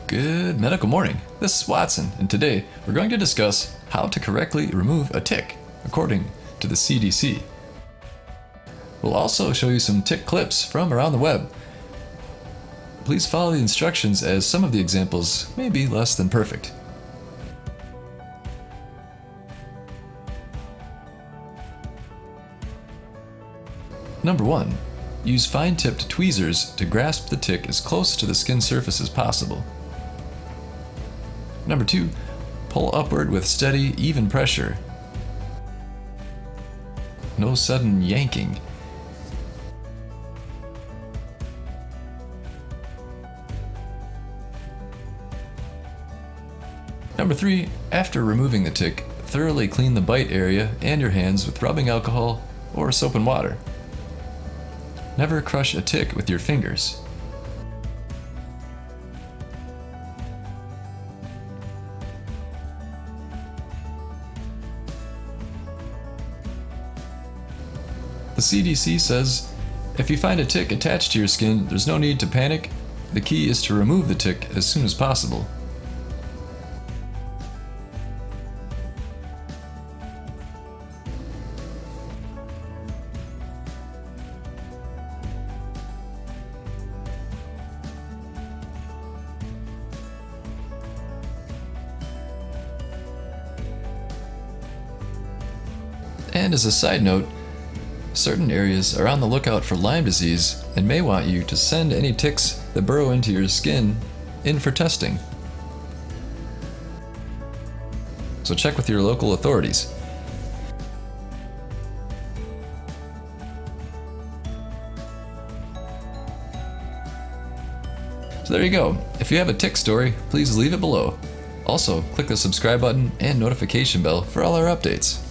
Good medical morning. This is Watson, and today we're going to discuss how to correctly remove a tick, according to the CDC. We'll also show you some tick clips from around the web. Please follow the instructions as some of the examples may be less than perfect. Number 1. Use fine-tipped tweezers to grasp the tick as close to the skin surface as possible. Number 2. Pull upward with steady, even pressure. No sudden yanking. Number 3. After removing the tick, thoroughly clean the bite area and your hands with rubbing alcohol or soap and water. Never crush a tick with your fingers. The CDC says, if you find a tick attached to your skin, there's no need to panic. The key is to remove the tick as soon as possible. And as a side note, certain areas are on the lookout for Lyme disease and may want you to send any ticks that burrow into your skin in for testing. So check with your local authorities. So there you go. If you have a tick story, please leave it below. Also, click the subscribe button and notification bell for all our updates.